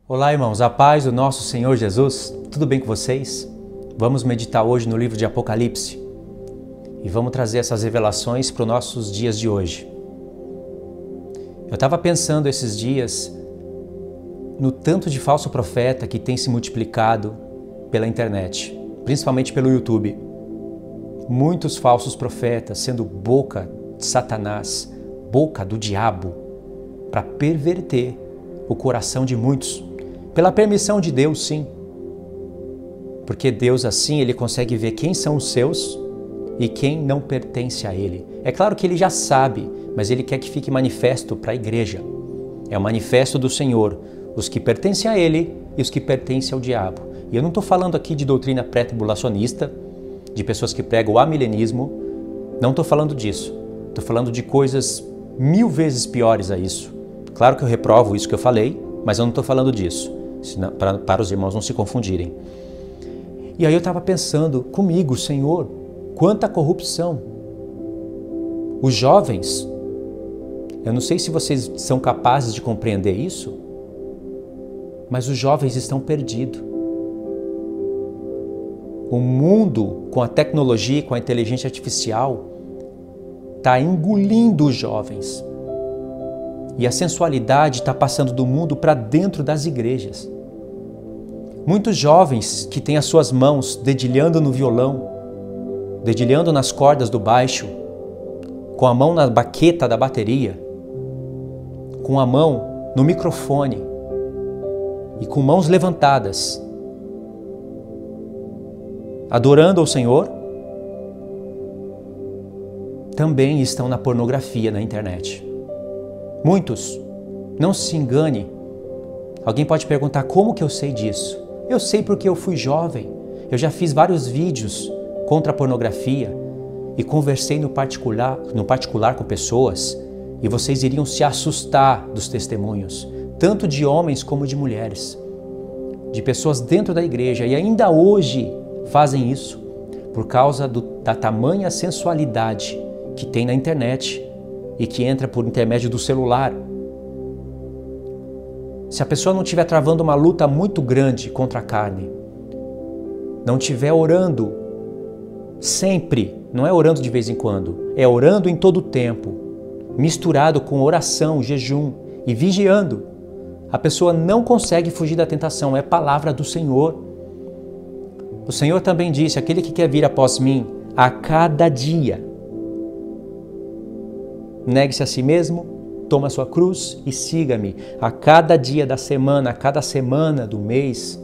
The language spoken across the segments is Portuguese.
Olá, irmãos, a paz do nosso Senhor Jesus, tudo bem com vocês? Vamos meditar hoje no livro de Apocalipse e vamos trazer essas revelações para os nossos dias de hoje. Eu estava pensando esses dias no tanto de falso profeta que tem se multiplicado pela internet, principalmente pelo YouTube. Muitos falsos profetas sendo boca de Satanás, boca do diabo, para perverter o coração de muitos. Pela permissão de Deus, sim. Porque Deus, assim, Ele consegue ver quem são os seus e quem não pertence a Ele. É claro que Ele já sabe, mas Ele quer que fique manifesto para a igreja. É o manifesto do Senhor, os que pertencem a Ele e os que pertencem ao diabo. E eu não estou falando aqui de doutrina pré-tribulacionista, de pessoas que pregam o amilenismo. Não estou falando disso. Estou falando de coisas 1000 vezes piores a isso. Claro que eu reprovo isso que eu falei, mas eu não estou falando disso. Para os irmãos não se confundirem. E aí eu estava pensando comigo, Senhor, quanta corrupção. Os jovens, eu não sei se vocês são capazes de compreender isso, mas os jovens estão perdidos. O mundo, com a tecnologia e com a inteligência artificial, está engolindo os jovens. E a sensualidade está passando do mundo para dentro das igrejas. Muitos jovens que têm as suas mãos dedilhando no violão, dedilhando nas cordas do baixo, com a mão na baqueta da bateria, com a mão no microfone e com mãos levantadas, adorando ao Senhor, também estão na pornografia na internet. Muitos, não se engane. Alguém pode perguntar, como que eu sei disso? Eu sei porque eu fui jovem, eu já fiz vários vídeos contra a pornografia e conversei no particular com pessoas e vocês iriam se assustar dos testemunhos, tanto de homens como de mulheres, de pessoas dentro da igreja e ainda hoje fazem isso por causa da tamanha sensualidade que tem na internet e que entra por intermédio do celular. Se a pessoa não estiver travando uma luta muito grande contra a carne, não estiver orando sempre, não é orando de vez em quando, é orando em todo o tempo, misturado com oração, jejum e vigiando, a pessoa não consegue fugir da tentação, é palavra do Senhor. O Senhor também disse, aquele que quer vir após mim, a cada dia, negue-se a si mesmo, toma a sua cruz e siga-me a cada dia da semana, a cada semana do mês,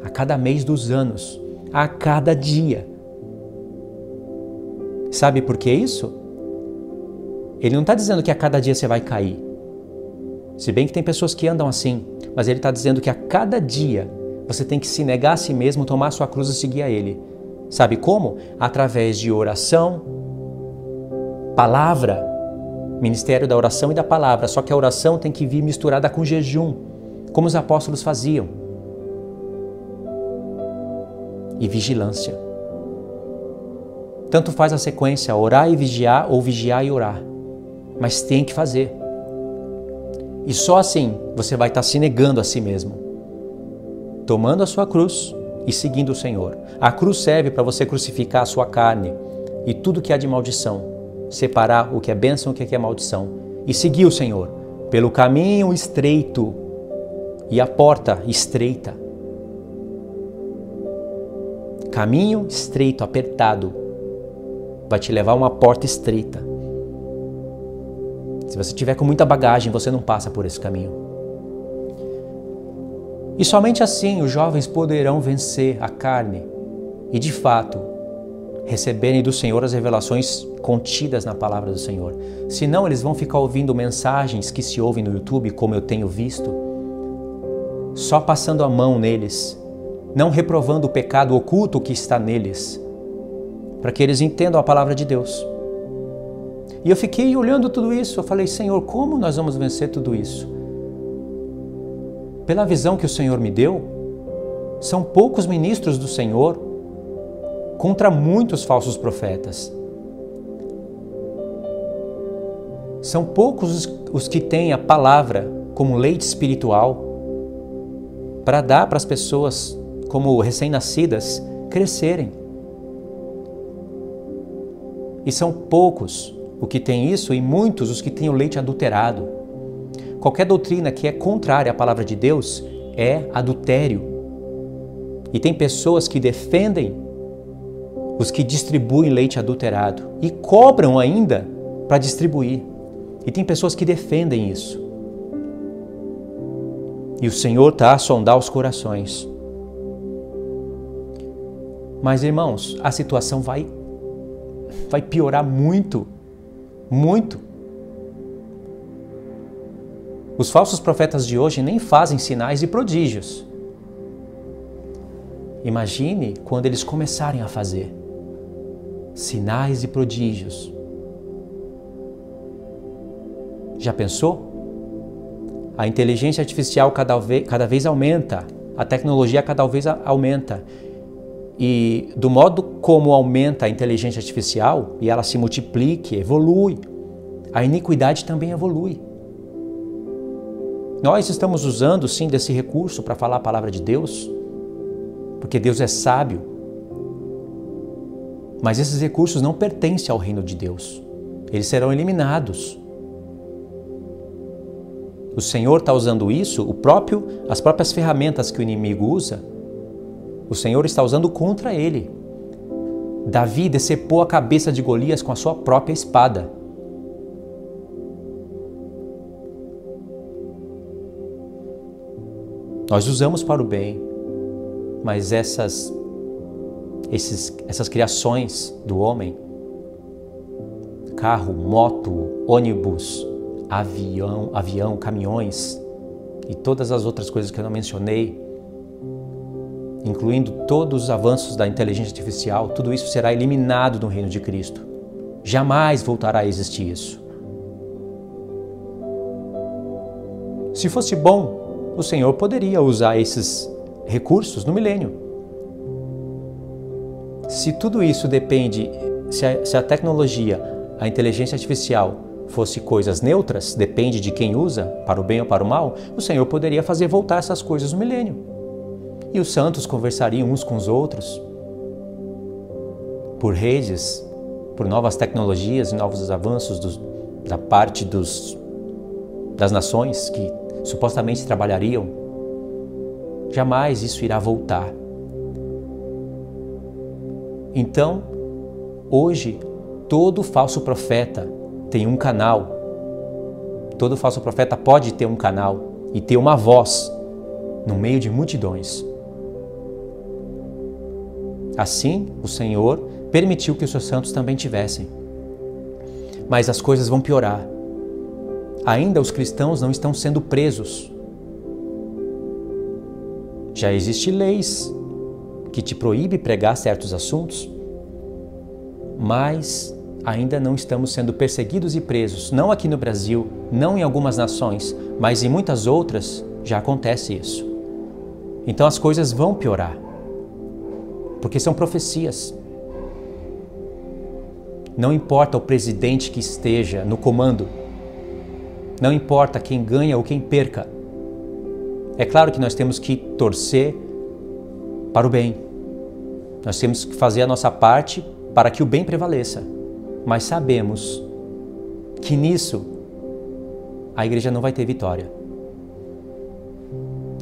a cada mês dos anos, a cada dia. Sabe por que isso? Ele não está dizendo que a cada dia você vai cair. Se bem que tem pessoas que andam assim, mas ele está dizendo que a cada dia você tem que se negar a si mesmo, tomar a sua cruz e seguir a Ele. Sabe como? Através de oração, palavra, ministério da oração e da palavra, só que a oração tem que vir misturada com jejum, como os apóstolos faziam. E vigilância. Tanto faz a sequência, orar e vigiar ou vigiar e orar. Mas tem que fazer. E só assim você vai estar se negando a si mesmo. Tomando a sua cruz e seguindo o Senhor. A cruz serve para você crucificar a sua carne e tudo que há de maldição. Separar o que é bênção e o que é maldição. E seguir o Senhor pelo caminho estreito e a porta estreita. Caminho estreito, apertado, vai te levar a uma porta estreita. Se você tiver com muita bagagem, você não passa por esse caminho. E somente assim os jovens poderão vencer a carne e, de fato, receberem do Senhor as revelações contidas na palavra do Senhor. Senão eles vão ficar ouvindo mensagens que se ouvem no YouTube, como eu tenho visto, só passando a mão neles, não reprovando o pecado oculto que está neles, para que eles entendam a palavra de Deus. E eu fiquei olhando tudo isso, eu falei, Senhor, como nós vamos vencer tudo isso? Pela visão que o Senhor me deu, são poucos ministros do Senhor contra muitos falsos profetas. São poucos os que têm a palavra como leite espiritual para dar para as pessoas, como recém-nascidas, crescerem. E são poucos o que tem isso e muitos os que têm o leite adulterado. Qualquer doutrina que é contrária à palavra de Deus é adultério. E tem pessoas que defendem os que distribuem leite adulterado e cobram ainda para distribuir. E tem pessoas que defendem isso. E o Senhor está a sondar os corações. Mas, irmãos, a situação vai piorar muito, muito. Os falsos profetas de hoje nem fazem sinais e prodígios. Imagine quando eles começarem a fazer sinais e prodígios. Já pensou? A inteligência artificial cada vez aumenta, a tecnologia cada vez aumenta. E do modo como aumenta a inteligência artificial e ela se multiplica, evolui, a iniquidade também evolui. Nós estamos usando sim desse recurso para falar a palavra de Deus, porque Deus é sábio. Mas esses recursos não pertencem ao reino de Deus. Eles serão eliminados. O Senhor está usando isso, as próprias ferramentas que o inimigo usa, o Senhor está usando contra ele. Davi decepou a cabeça de Golias com a sua própria espada. Nós usamos para o bem, mas essas criações do homem, carro, moto, ônibus, avião, caminhões e todas as outras coisas que eu não mencionei, incluindo todos os avanços da inteligência artificial, tudo isso será eliminado no reino de Cristo. Jamais voltará a existir isso. Se fosse bom, o Senhor poderia usar esses recursos no milênio. Se tudo isso depende, se a tecnologia, a inteligência artificial fosse coisas neutras, depende de quem usa, para o bem ou para o mal, o Senhor poderia fazer voltar essas coisas no milênio. E os santos conversariam uns com os outros por redes, por novas tecnologias e novos avanços da parte das nações que supostamente trabalhariam. Jamais isso irá voltar. Então, hoje, todo falso profeta tem um canal. Todo falso profeta pode ter um canal e ter uma voz no meio de multidões. Assim, o Senhor permitiu que os seus santos também tivessem. Mas as coisas vão piorar. Ainda os cristãos não estão sendo presos. Já existem leis que te proíbem pregar certos assuntos, mas ainda não estamos sendo perseguidos e presos, não aqui no Brasil, não em algumas nações, mas em muitas outras já acontece isso. Então as coisas vão piorar, porque são profecias. Não importa o presidente que esteja no comando, não importa quem ganha ou quem perca. É claro que nós temos que torcer para o bem. Nós temos que fazer a nossa parte para que o bem prevaleça. Mas sabemos que nisso a igreja não vai ter vitória.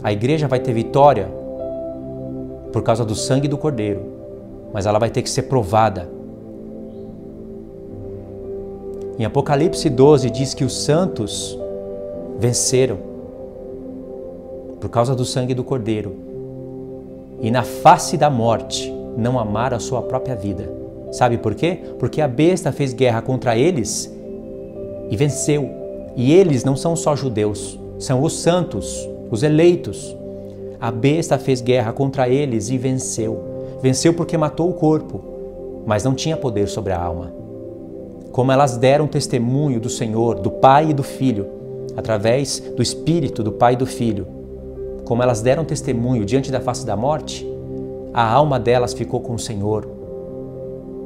A igreja vai ter vitória por causa do sangue do Cordeiro, mas ela vai ter que ser provada. Em Apocalipse 12 diz que os santos venceram por causa do sangue do Cordeiro e na face da morte não amaram a sua própria vida. Sabe por quê? Porque a besta fez guerra contra eles e venceu. E eles não são só judeus, são os santos, os eleitos. A besta fez guerra contra eles e venceu. Venceu porque matou o corpo, mas não tinha poder sobre a alma. Como elas deram testemunho do Senhor, do Pai e do Filho, através do Espírito do Pai e do Filho, como elas deram testemunho diante da face da morte, a alma delas ficou com o Senhor.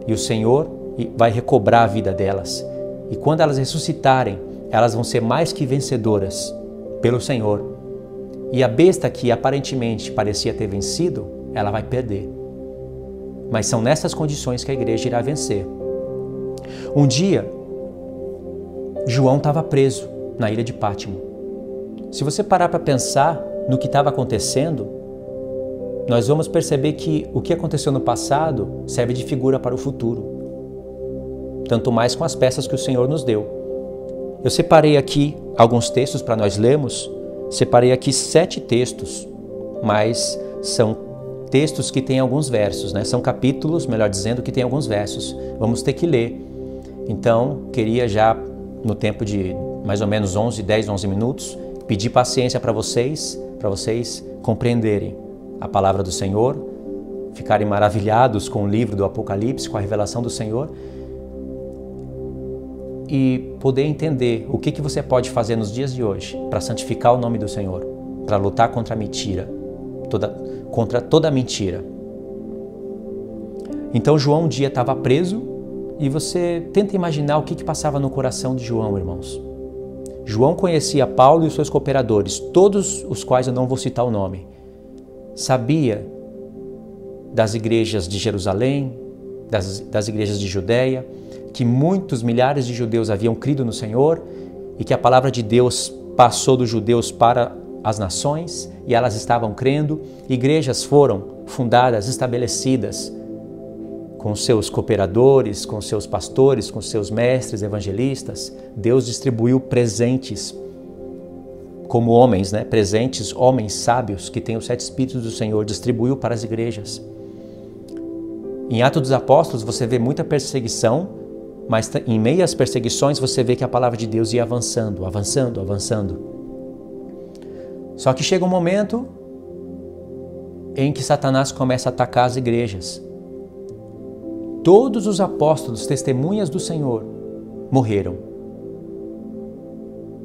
E o Senhor vai recobrar a vida delas. E quando elas ressuscitarem, elas vão ser mais que vencedoras pelo Senhor. E a besta que aparentemente parecia ter vencido, ela vai perder. Mas são nessas condições que a igreja irá vencer. Um dia, João estava preso na ilha de Pátimo. Se você parar para pensar no que estava acontecendo, nós vamos perceber que o que aconteceu no passado serve de figura para o futuro. Tanto mais com as peças que o Senhor nos deu. Eu separei aqui alguns textos para nós lermos. Separei aqui 7 textos, mas são textos que têm alguns versos, né? São capítulos, melhor dizendo, que têm alguns versos. Vamos ter que ler. Então, queria já, no tempo de mais ou menos 10, 11 minutos, pedir paciência para vocês compreenderem a palavra do Senhor, ficarem maravilhados com o livro do Apocalipse, com a revelação do Senhor, e poder entender o que você pode fazer nos dias de hoje para santificar o nome do Senhor, para lutar contra a mentira, contra toda a mentira. Então João um dia estava preso e você tenta imaginar o que passava no coração de João, irmãos. João conhecia Paulo e os seus cooperadores, todos os quais eu não vou citar o nome. Sabia das igrejas de Jerusalém, das igrejas de Judeia, que muitos milhares de judeus haviam crido no Senhor e que a palavra de Deus passou dos judeus para as nações e elas estavam crendo. Igrejas foram fundadas, estabelecidas com seus cooperadores, com seus pastores, com seus mestres evangelistas. Deus distribuiu presentes como homens, né? Presentes, homens sábios que têm os 7 Espíritos do Senhor, distribuiu para as igrejas. Em Atos dos Apóstolos você vê muita perseguição, mas em meio às perseguições você vê que a palavra de Deus ia avançando, avançando, avançando. Só que chega um momento em que Satanás começa a atacar as igrejas. Todos os apóstolos, testemunhas do Senhor, morreram.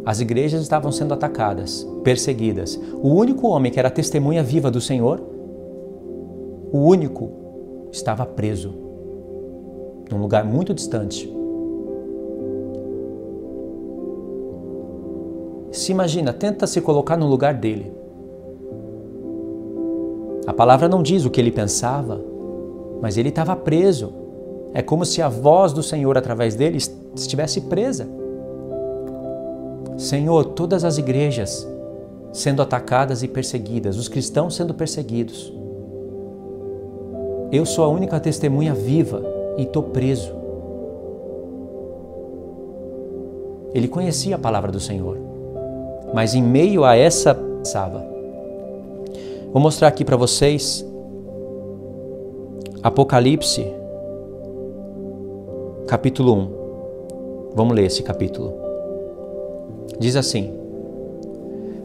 As igrejas estavam sendo atacadas, perseguidas. O único homem que era testemunha viva do Senhor, o único, estava preso, num lugar muito distante. Se imagina, tenta se colocar no lugar dele. A palavra não diz o que ele pensava, mas ele estava preso. É como se a voz do Senhor através dele estivesse presa. Senhor, todas as igrejas sendo atacadas e perseguidas, os cristãos sendo perseguidos. Eu sou a única testemunha viva e estou preso. Ele conhecia a palavra do Senhor, mas em meio a essa pensava. Vou mostrar aqui para vocês Apocalipse, capítulo 1. Vamos ler esse capítulo. Diz assim: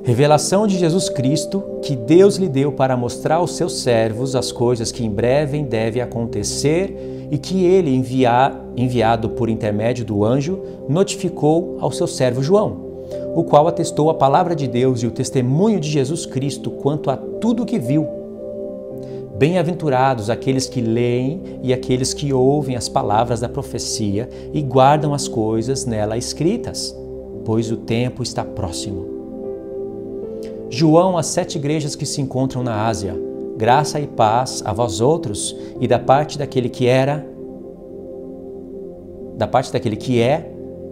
revelação de Jesus Cristo, que Deus lhe deu para mostrar aos seus servos as coisas que em breve devem acontecer e que ele, enviado por intermédio do anjo, notificou ao seu servo João, o qual atestou a palavra de Deus e o testemunho de Jesus Cristo quanto a tudo que viu. Bem-aventurados aqueles que leem e aqueles que ouvem as palavras da profecia e guardam as coisas nela escritas, pois o tempo está próximo. João às 7 igrejas que se encontram na Ásia, graça e paz a vós outros e da parte daquele que era,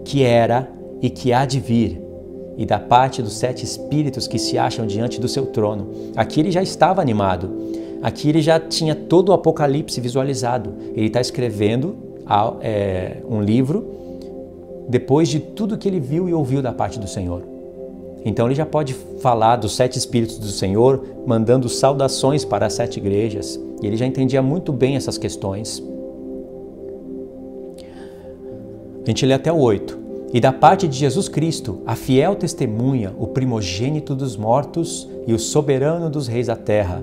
que era e que há de vir, e da parte dos 7 espíritos que se acham diante do seu trono. Aqui ele já estava animado. Aqui ele já tinha todo o Apocalipse visualizado. Ele está escrevendo um livro depois de tudo que ele viu e ouviu da parte do Senhor. Então ele já pode falar dos 7 Espíritos do Senhor, mandando saudações para as 7 igrejas. E ele já entendia muito bem essas questões. A gente lê até o 8. E da parte de Jesus Cristo, a fiel testemunha, o primogênito dos mortos e o soberano dos reis da terra,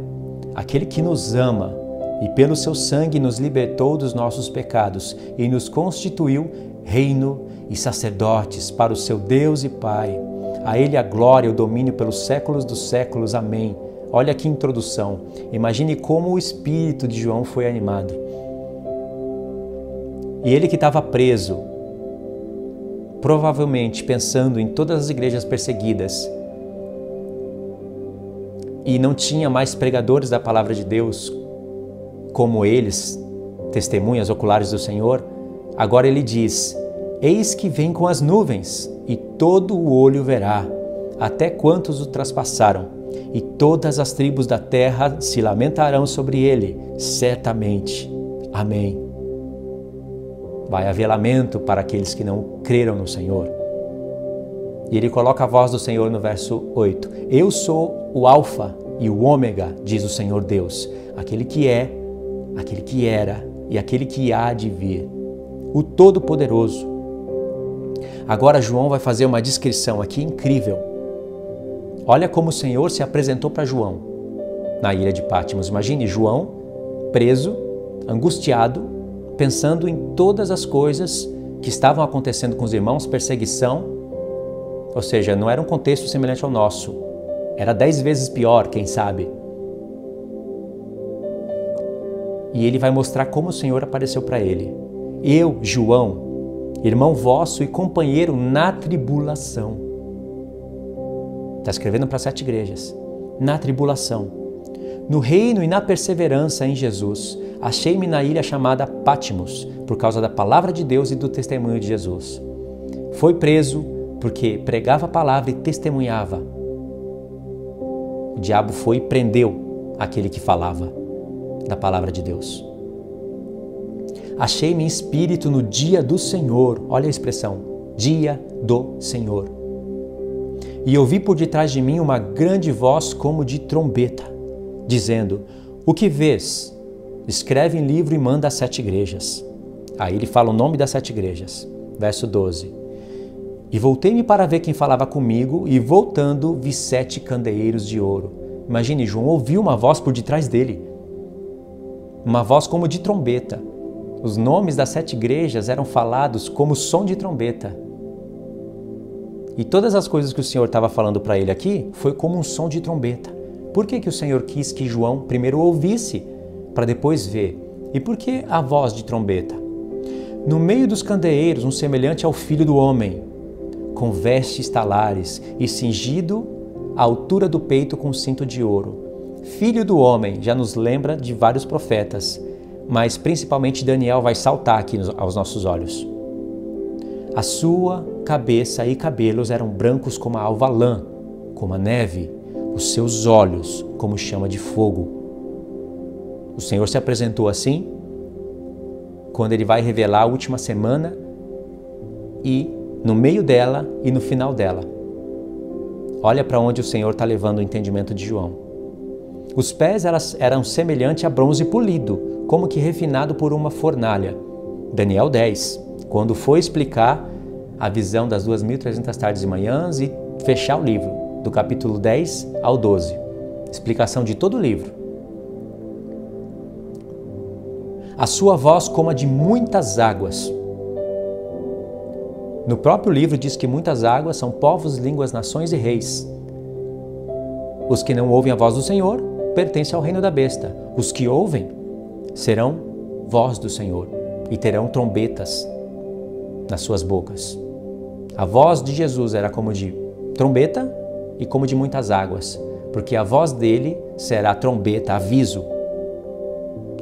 aquele que nos ama e pelo seu sangue nos libertou dos nossos pecados e nos constituiu reino e sacerdotes para o seu Deus e Pai. A Ele a glória e o domínio pelos séculos dos séculos. Amém. Olha que introdução. Imagine como o espírito de João foi animado. E ele que estava preso, provavelmente pensando em todas as igrejas perseguidas, e não tinha mais pregadores da palavra de Deus como eles, testemunhas oculares do Senhor, agora ele diz: eis que vem com as nuvens, e todo o olho verá, até quantos o traspassaram, e todas as tribos da terra se lamentarão sobre ele, certamente. Amém. Vai haver lamento para aqueles que não creram no Senhor. E ele coloca a voz do Senhor no verso 8. Eu sou o Alfa e o Ômega, diz o Senhor Deus, aquele que é, aquele que era e aquele que há de vir, o Todo-Poderoso. Agora João vai fazer uma descrição aqui incrível. Olha como o Senhor se apresentou para João na ilha de Patmos. Imagine João preso, angustiado, pensando em todas as coisas que estavam acontecendo com os irmãos, perseguição. Ou seja, não era um contexto semelhante ao nosso. Era 10 vezes pior, quem sabe. E ele vai mostrar como o Senhor apareceu para ele. Eu, João, irmão vosso e companheiro na tribulação. Está escrevendo para 7 igrejas. Na tribulação. No reino e na perseverança em Jesus, achei-me na ilha chamada Patmos, por causa da palavra de Deus e do testemunho de Jesus. Foi preso porque pregava a palavra e testemunhava. O diabo foi e prendeu aquele que falava da palavra de Deus. Achei-me em espírito no dia do Senhor. Olha a expressão, dia do Senhor. E ouvi por detrás de mim uma grande voz como de trombeta, dizendo: o que vês? Escreve em livro e manda às 7 igrejas. Aí ele fala o nome das 7 igrejas. Verso 12. E voltei-me para ver quem falava comigo, e voltando vi 7 candeeiros de ouro. Imagine, João ouviu uma voz por detrás dele. Uma voz como de trombeta. Os nomes das 7 igrejas eram falados como som de trombeta. E todas as coisas que o Senhor estava falando para ele aqui foi como um som de trombeta. Por que o Senhor quis que João primeiro ouvisse, para depois ver? E por que a voz de trombeta? No meio dos candeeiros, um semelhante ao Filho do Homem, com vestes talares e cingido à altura do peito com cinto de ouro. Filho do Homem já nos lembra de vários profetas, mas principalmente Daniel vai saltar aqui aos nossos olhos. A sua cabeça e cabelos eram brancos como a alva lã, como a neve, os seus olhos como chama de fogo. O Senhor se apresentou assim, quando ele vai revelar a última semana e no meio dela e no final dela. Olha para onde o Senhor está levando o entendimento de João. Os pés eram semelhantes a bronze polido, como que refinado por uma fornalha. Daniel 10, quando foi explicar a visão das 2.300 tardes e manhãs e fechar o livro, do capítulo 10 ao 12. Explicação de todo o livro. A sua voz como a de muitas águas. No próprio livro diz que muitas águas são povos, línguas, nações e reis. Os que não ouvem a voz do Senhor pertencem ao reino da besta. Os que ouvem serão voz do Senhor e terão trombetas nas suas bocas. A voz de Jesus era como de trombeta e como de muitas águas, porque a voz dele será trombeta, aviso,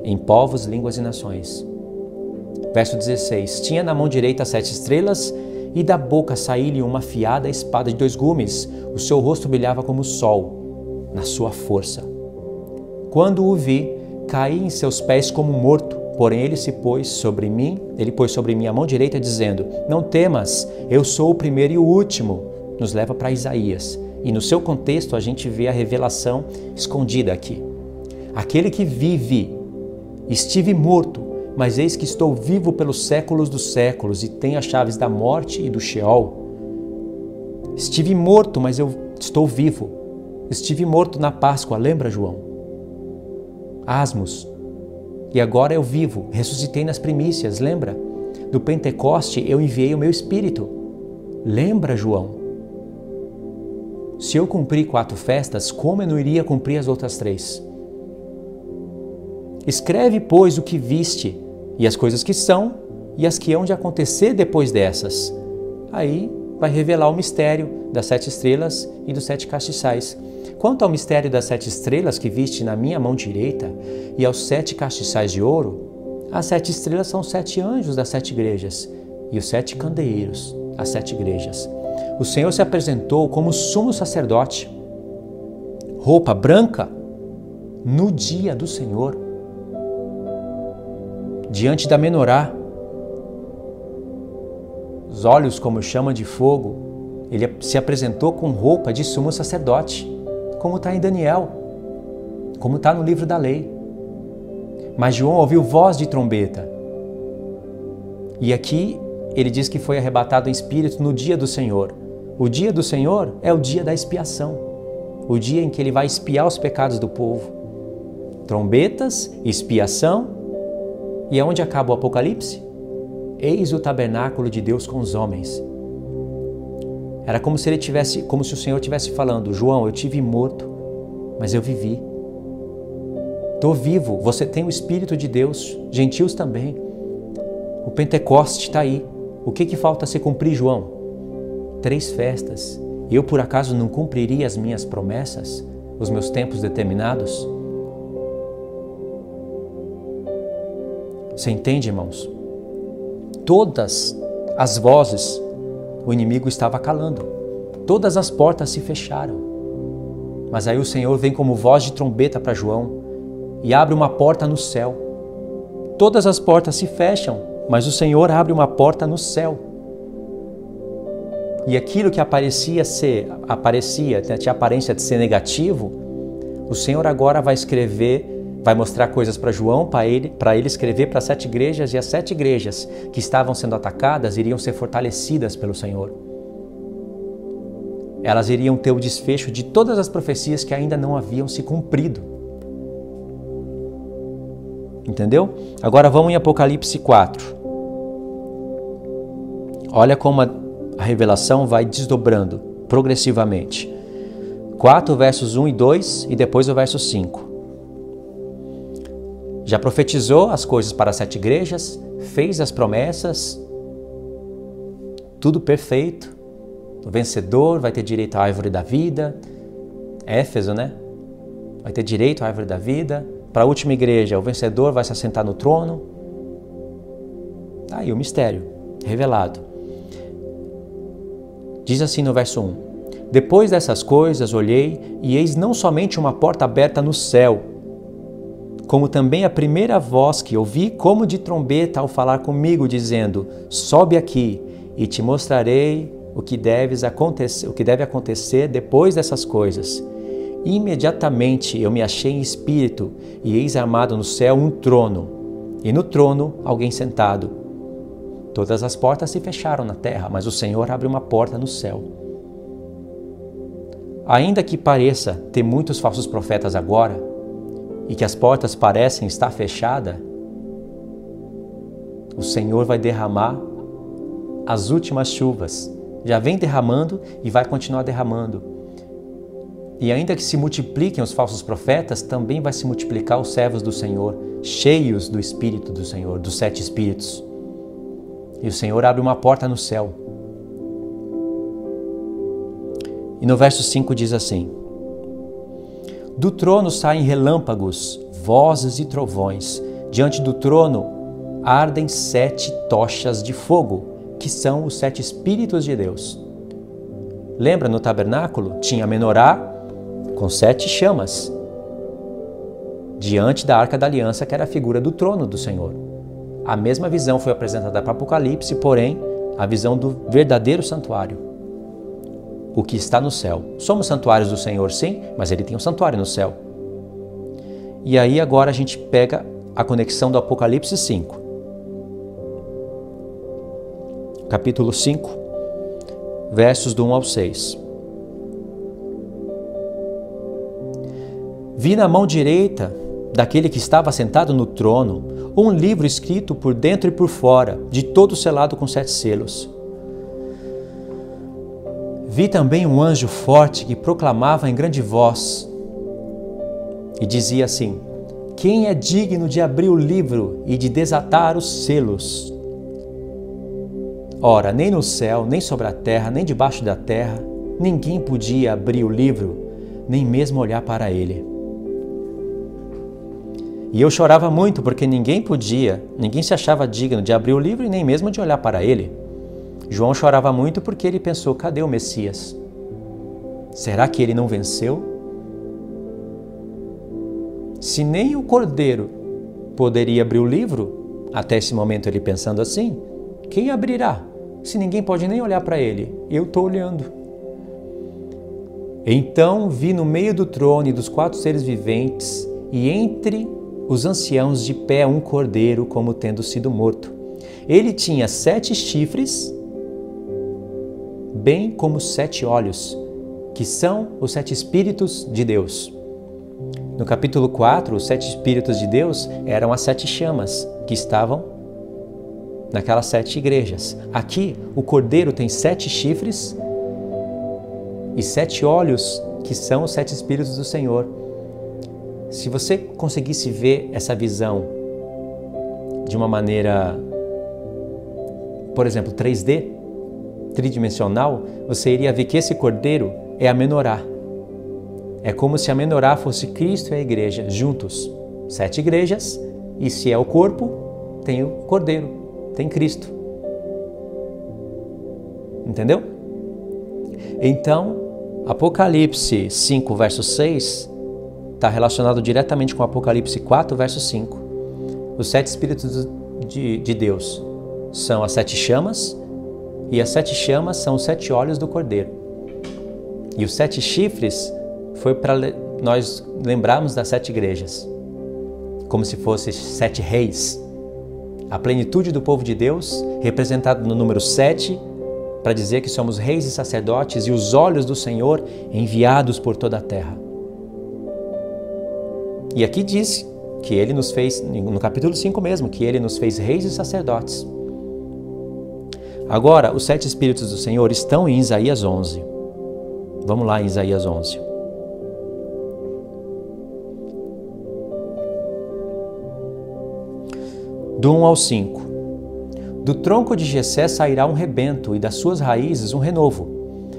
em povos, línguas e nações. Verso 16. Tinha na mão direita 7 estrelas, e da boca saía-lhe uma afiada espada de 2 gumes. O seu rosto brilhava como o sol, na sua força. Quando o vi, caí em seus pés como morto, porém ele pôs sobre mim a mão direita, dizendo: não temas, eu sou o primeiro e o último. Nos leva para Isaías. E no seu contexto a gente vê a revelação escondida aqui. Aquele que vive, estive morto, mas eis que estou vivo pelos séculos dos séculos e tenho as chaves da morte e do Sheol. Estive morto, mas eu estou vivo. Estive morto na Páscoa, lembra, João? Asmos. E agora eu vivo, ressuscitei nas primícias, lembra? No Pentecoste eu enviei o meu Espírito. Lembra, João? Se eu cumpri 4 festas, como eu não iria cumprir as outras 3? Escreve, pois, o que viste, e as coisas que são, e as que hão de acontecer depois dessas. Aí vai revelar o mistério das 7 estrelas e dos 7 castiçais. quanto ao mistério das 7 estrelas que viste na minha mão direita e aos 7 castiçais de ouro, as 7 estrelas são os 7 anjos das 7 igrejas e os 7 candeeiros, as 7 igrejas. O Senhor se apresentou como sumo sacerdote, roupa branca, no dia do Senhor, diante da menorá, os olhos como chama de fogo. Ele se apresentou com roupa de sumo sacerdote, como está em Daniel, como está no livro da lei. Mas João ouviu voz de trombeta. E aqui ele diz que foi arrebatado em espírito no dia do Senhor. O dia do Senhor é o dia da expiação, o dia em que ele vai expiar os pecados do povo. Trombetas, expiação. E aonde acaba o Apocalipse? Eis o tabernáculo de Deus com os homens. Era como se o Senhor estivesse falando: João, eu tive morto, mas eu vivi. Estou vivo, você tem o Espírito de Deus, gentios também. O Pentecoste está aí. O que falta se cumprir, João? 3 festas. Eu, por acaso, não cumpriria as minhas promessas, os meus tempos determinados? Você entende, irmãos? Todas as vozes o inimigo estava calando. Todas as portas se fecharam. Mas aí o Senhor vem como voz de trombeta para João e abre uma porta no céu. Todas as portas se fecham, mas o Senhor abre uma porta no céu. E aquilo que tinha aparência de ser negativo, o Senhor agora vai escrever, vai mostrar coisas para João, para ele escrever para as 7 igrejas, e as 7 igrejas que estavam sendo atacadas iriam ser fortalecidas pelo Senhor. Elas iriam ter o desfecho de todas as profecias que ainda não haviam se cumprido. Entendeu? Agora vamos em Apocalipse 4. Olha como a revelação vai desdobrando progressivamente. 4, versos 1 e 2 e depois o verso 5. Já profetizou as coisas para as 7 igrejas, fez as promessas, tudo perfeito. O vencedor vai ter direito à árvore da vida. Éfeso, né? Vai ter direito à árvore da vida. Para a última igreja, o vencedor vai se assentar no trono. Aí o mistério revelado. Diz assim no verso 1: Depois dessas coisas olhei, e eis não somente uma porta aberta no céu, como também a primeira voz que ouvi como de trombeta ao falar comigo, dizendo: Sobe aqui, e te mostrarei o que deve acontecer depois dessas coisas. Imediatamente eu me achei em espírito, e eis armado no céu um trono, e no trono alguém sentado. Todas as portas se fecharam na terra, mas o Senhor abre uma porta no céu. Ainda que pareça ter muitos falsos profetas agora, e que as portas parecem estar fechadas, o Senhor vai derramar as últimas chuvas. Já vem derramando e vai continuar derramando. E ainda que se multipliquem os falsos profetas, também vai se multiplicar os servos do Senhor, cheios do Espírito do Senhor, dos 7 Espíritos. E o Senhor abre uma porta no céu. E no verso 5 diz assim: Do trono saem relâmpagos, vozes e trovões. Diante do trono ardem 7 tochas de fogo, que são os 7 Espíritos de Deus. Lembra, no tabernáculo tinha a menorá com 7 chamas, diante da Arca da Aliança, que era a figura do trono do Senhor. A mesma visão foi apresentada para Apocalipse, porém, a visão do verdadeiro santuário, o que está no céu. Somos santuários do Senhor, sim, mas ele tem um santuário no céu. E aí agora a gente pega a conexão do Apocalipse 5. Capítulo 5, versos do 1 ao 6. Vi na mão direita daquele que estava sentado no trono um livro escrito por dentro e por fora, de todo selado com 7 selos. Vi também um anjo forte que proclamava em grande voz e dizia assim: Quem é digno de abrir o livro e de desatar os selos? Ora, nem no céu, nem sobre a terra, nem debaixo da terra, ninguém podia abrir o livro, nem mesmo olhar para ele. E eu chorava muito porque ninguém se achava digno de abrir o livro e nem mesmo de olhar para ele. João chorava muito porque ele pensou: cadê o Messias? Será que ele não venceu? Se nem o Cordeiro poderia abrir o livro, até esse momento ele pensando assim, quem abrirá? Se ninguém pode nem olhar para ele, eu estou olhando. Então vi no meio do trono e dos 4 seres viventes e entre os anciãos de pé um cordeiro como tendo sido morto. Ele tinha 7 chifres, bem como 7 olhos, que são os 7 Espíritos de Deus. No capítulo 4, os 7 Espíritos de Deus eram as 7 chamas que estavam naquelas 7 igrejas. Aqui, o cordeiro tem 7 chifres e 7 olhos, que são os 7 Espíritos do Senhor. Se você conseguisse ver essa visão de uma maneira, por exemplo, 3D, tridimensional, você iria ver que esse cordeiro é a menorá. É como se a menorá fosse Cristo e a igreja juntos. 7 igrejas, e se é o corpo, tem o cordeiro, tem Cristo. Entendeu? Então, Apocalipse 5, verso 6, está relacionado diretamente com Apocalipse 4, verso 5. Os 7 Espíritos de Deus são as 7 chamas, e as 7 chamas são os 7 olhos do Cordeiro. E os 7 chifres foi para nós lembrarmos das 7 igrejas, como se fossem 7 reis. A plenitude do povo de Deus, representado no número 7, para dizer que somos reis e sacerdotes e os olhos do Senhor enviados por toda a terra. E aqui diz que ele nos fez, no capítulo 5 mesmo, que ele nos fez reis e sacerdotes. Agora, os 7 Espíritos do Senhor estão em Isaías 11. Vamos lá em Isaías 11. Do 1 ao 5. Do tronco de Jessé sairá um rebento e das suas raízes um renovo.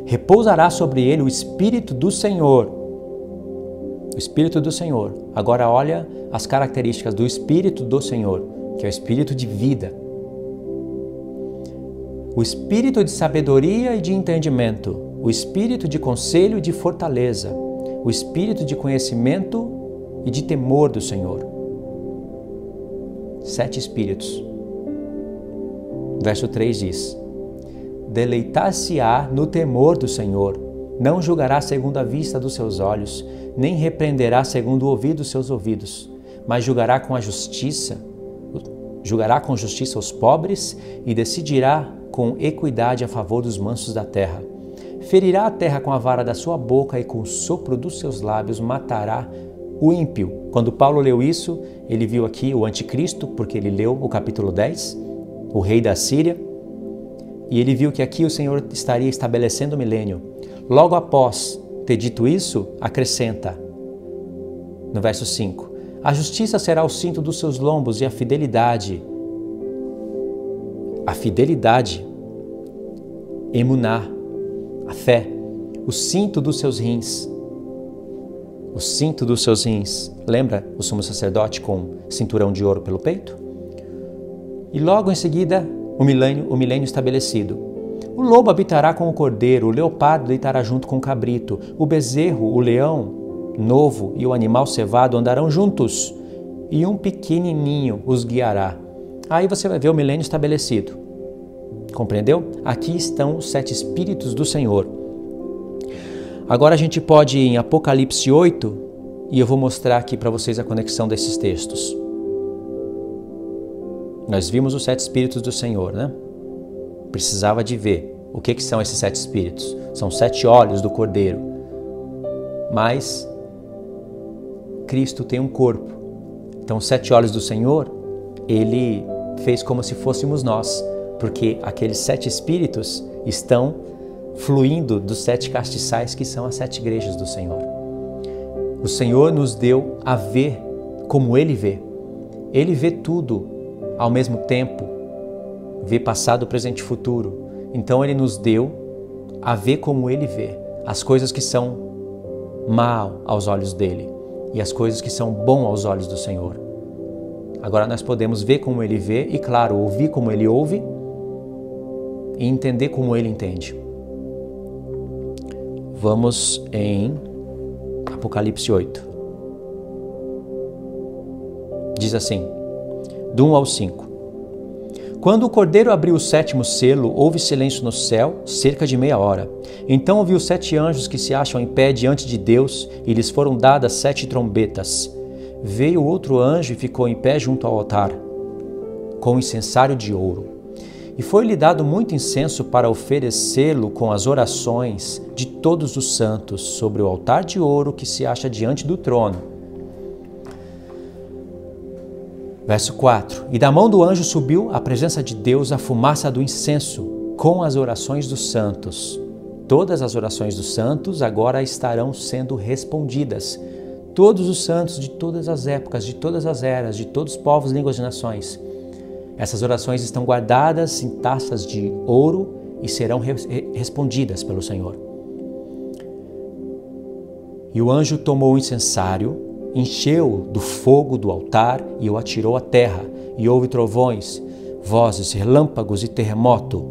Repousará sobre ele o Espírito do Senhor. O Espírito do Senhor. Agora olha as características do Espírito do Senhor, que é o Espírito de vida. O Espírito de sabedoria e de entendimento, o Espírito de conselho e de fortaleza, o Espírito de conhecimento e de temor do Senhor. 7 Espíritos. Verso 3 diz: deleitar-se-á no temor do Senhor, não julgará segundo a vista dos seus olhos, nem repreenderá segundo o ouvido dos seus ouvidos, mas julgará com justiça os pobres e decidirá com equidade a favor dos mansos da terra. Ferirá a terra com a vara da sua boca e com o sopro dos seus lábios matará o ímpio. Quando Paulo leu isso, ele viu aqui o anticristo, porque ele leu o capítulo 10, o rei da Síria, e ele viu que aqui o Senhor estaria estabelecendo o milênio. Logo após ter dito isso, acrescenta, no verso 5, a justiça será o cinto dos seus lombos e a fidelidade, emuná, a fé, o cinto dos seus rins. O cinto dos seus rins. Lembra o sumo sacerdote com cinturão de ouro pelo peito? E logo em seguida, o milênio estabelecido. O lobo habitará com o cordeiro, o leopardo deitará junto com o cabrito, o bezerro, o leão novo e o animal cevado andarão juntos, e um pequenininho os guiará. Aí você vai ver o milênio estabelecido. Compreendeu? Aqui estão os 7 Espíritos do Senhor. Agora a gente pode ir em Apocalipse 8 e eu vou mostrar aqui para vocês a conexão desses textos. Nós vimos os 7 Espíritos do Senhor, né? Precisava de ver o que são esses 7 Espíritos. São 7 olhos do Cordeiro. Mas Cristo tem um corpo. Então os 7 olhos do Senhor, Ele fez como se fôssemos nós, porque aqueles 7 Espíritos estão fluindo dos 7 castiçais que são as 7 igrejas do Senhor. O Senhor nos deu a ver como Ele vê. Ele vê tudo ao mesmo tempo, vê passado, presente e futuro. Então Ele nos deu a ver como Ele vê. As coisas que são mal aos olhos dele e as coisas que são bom aos olhos do Senhor. Agora nós podemos ver como ele vê e, claro, ouvir como ele ouve e entender como ele entende. Vamos em Apocalipse 8. Diz assim, do 1 ao 5. Quando o Cordeiro abriu o 7º selo, houve silêncio no céu, cerca de meia hora. Então ouvi os 7 anjos que se acham em pé diante de Deus, e lhes foram dadas 7 trombetas. Veio outro anjo e ficou em pé junto ao altar, com um incensário de ouro. E foi-lhe dado muito incenso para oferecê-lo com as orações de todos os santos sobre o altar de ouro que se acha diante do trono. Verso 4. E da mão do anjo subiu à presença de Deus a fumaça do incenso, com as orações dos santos. Todas as orações dos santos agora estarão sendo respondidas. Todos os santos de todas as épocas, de todas as eras, de todos os povos, línguas e nações. Essas orações estão guardadas em taças de ouro e serão respondidas pelo Senhor. E o anjo tomou o incensário, encheu do fogo do altar e o atirou à terra, e houve trovões, vozes, relâmpagos e terremoto.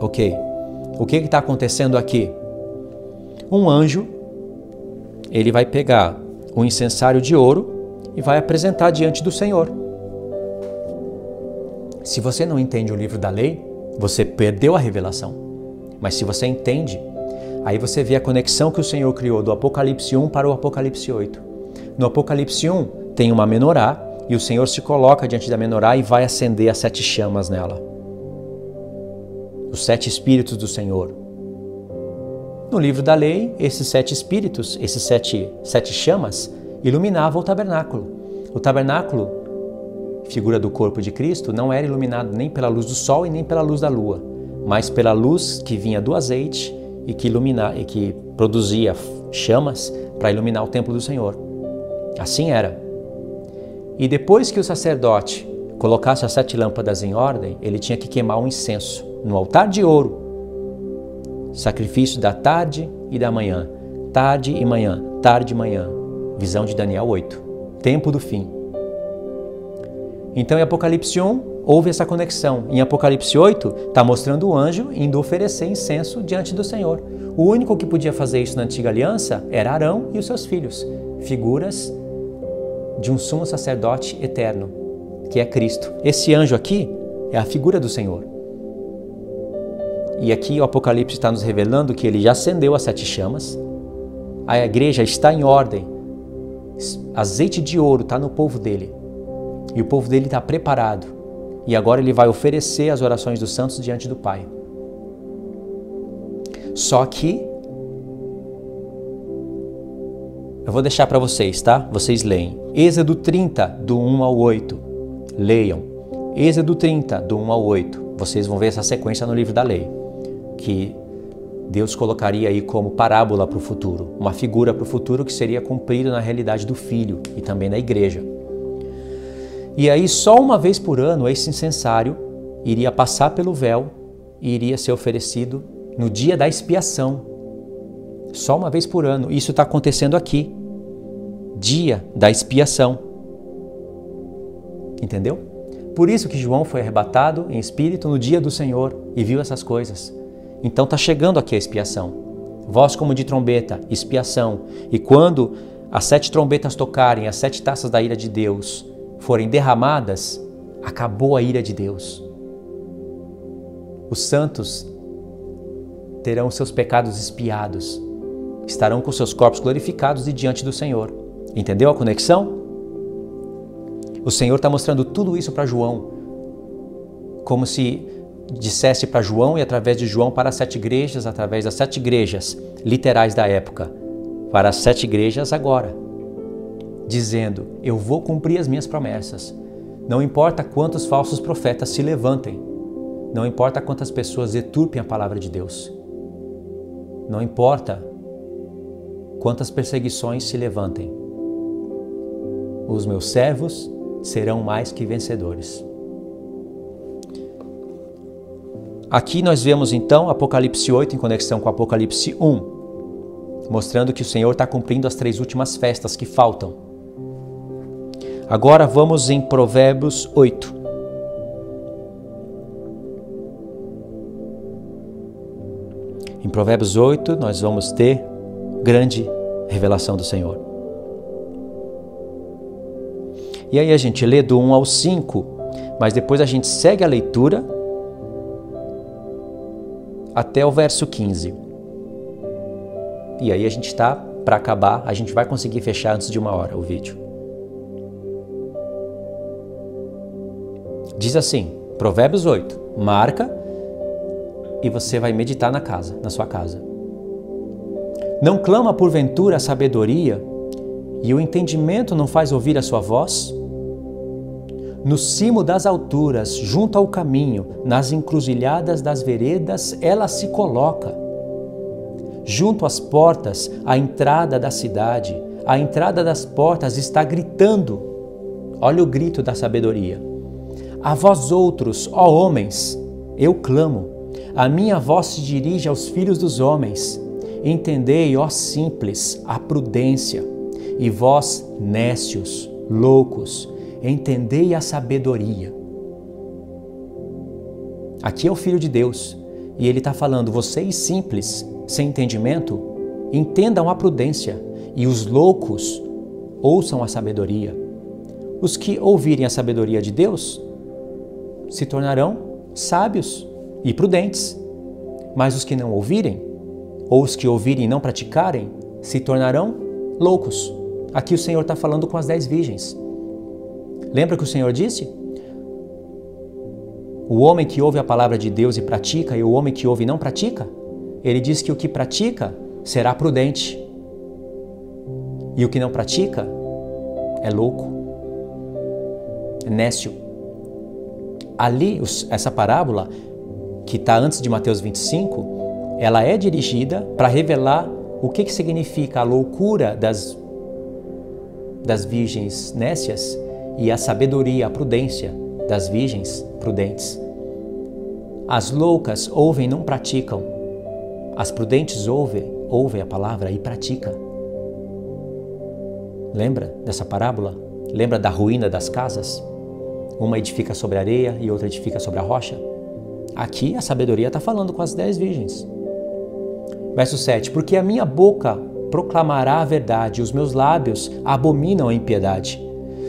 Ok, o que está acontecendo aqui? Um anjo, ele vai pegar um incensário de ouro e vai apresentar diante do Senhor. Se você não entende o livro da lei, você perdeu a revelação. Mas se você entende, aí você vê a conexão que o Senhor criou do Apocalipse 1 para o Apocalipse 8. No Apocalipse 1 tem uma menorá e o Senhor se coloca diante da menorá e vai acender as 7 chamas nela. Os 7 espíritos do Senhor. No livro da lei, esses 7 espíritos, esses 7 chamas, iluminavam o tabernáculo. O tabernáculo, figura do corpo de Cristo, não era iluminado nem pela luz do sol e nem pela luz da lua, mas pela luz que vinha do azeite e que produzia chamas para iluminar o templo do Senhor. Assim era. E depois que o sacerdote colocasse as 7 lâmpadas em ordem, ele tinha que queimar um incenso no altar de ouro. Sacrifício da tarde e da manhã. Tarde e manhã, tarde e manhã. Visão de Daniel 8. Tempo do fim. Então em Apocalipse 1 houve essa conexão. Em Apocalipse 8 está mostrando o anjo indo oferecer incenso diante do Senhor. O único que podia fazer isso na antiga aliança era Arão e os seus filhos, figuras de um sumo sacerdote eterno, que é Cristo. Esse anjo aqui é a figura do Senhor. E aqui o Apocalipse está nos revelando que ele já acendeu as 7 chamas, a igreja está em ordem, azeite de ouro está no povo dele, e o povo dele está preparado, e agora ele vai oferecer as orações dos santos diante do Pai. Só que eu vou deixar para vocês, tá? Vocês leem. Êxodo 30, do 1 ao 8. Leiam. Êxodo 30, do 1 ao 8. Vocês vão ver essa sequência no livro da lei, que Deus colocaria aí como parábola para o futuro, uma figura para o futuro que seria cumprida na realidade do Filho e também da igreja. E aí, só uma vez por ano, esse incensário iria passar pelo véu e iria ser oferecido no dia da expiação. Só uma vez por ano. Isso está acontecendo aqui. Dia da expiação. Entendeu? Por isso que João foi arrebatado em espírito no dia do Senhor e viu essas coisas. Então está chegando aqui a expiação. Voz como de trombeta, expiação. E quando as 7 trombetas tocarem, as 7 taças da ira de Deus forem derramadas, acabou a ira de Deus. Os santos terão seus pecados expiados, estarão com seus corpos glorificados e diante do Senhor. Entendeu a conexão? O Senhor está mostrando tudo isso para João, como se dissesse para João e através de João para as 7 igrejas, através das 7 igrejas literais da época, para as 7 igrejas agora, dizendo: eu vou cumprir as minhas promessas. Não importa quantos falsos profetas se levantem, não importa quantas pessoas deturpem a palavra de Deus, não importa quantas perseguições se levantem, os meus servos serão mais que vencedores. Aqui nós vemos então Apocalipse 8 em conexão com Apocalipse 1. mostrando que o Senhor está cumprindo as 3 últimas festas que faltam. Agora vamos em Provérbios 8. Em Provérbios 8 nós vamos ter grande revelação do Senhor. E aí a gente lê do 1 ao 5, mas depois a gente segue a leitura até o verso 15. E aí a gente está para acabar, a gente vai conseguir fechar antes de 1 hora o vídeo. Diz assim, Provérbios 8, marca e você vai meditar na sua casa. Não clama porventura a sabedoria e o entendimento não faz ouvir a sua voz? No cimo das alturas, junto ao caminho, nas encruzilhadas das veredas, ela se coloca. Junto às portas, a entrada da cidade, a entrada das portas está gritando. Olha o grito da sabedoria. A vós outros, ó homens, eu clamo. A minha voz se dirige aos filhos dos homens. Entendei, ó simples, a prudência. E vós, nécios, loucos, entendei a sabedoria. Aqui é o Filho de Deus. E ele está falando, vocês simples, sem entendimento, entendam a prudência. E os loucos, ouçam a sabedoria. Os que ouvirem a sabedoria de Deus se tornarão sábios e prudentes. Mas os que não ouvirem, ou os que ouvirem e não praticarem, se tornarão loucos. Aqui o Senhor está falando com as 10 virgens. Lembra que o Senhor disse? O homem que ouve a palavra de Deus e pratica, e o homem que ouve e não pratica, ele diz que o que pratica será prudente. E o que não pratica é louco, é nécio. Ali, essa parábola, que está antes de Mateus 25, ela é dirigida para revelar o que significa a loucura das virgens nécias e a sabedoria, a prudência das virgens prudentes. As loucas ouvem e não praticam. As prudentes ouvem a palavra e praticam. Lembra dessa parábola? Lembra da ruína das casas? Uma edifica sobre a areia e outra edifica sobre a rocha. Aqui a sabedoria está falando com as 10 virgens. Verso 7. Porque a minha boca proclamará a verdade e os meus lábios abominam a impiedade.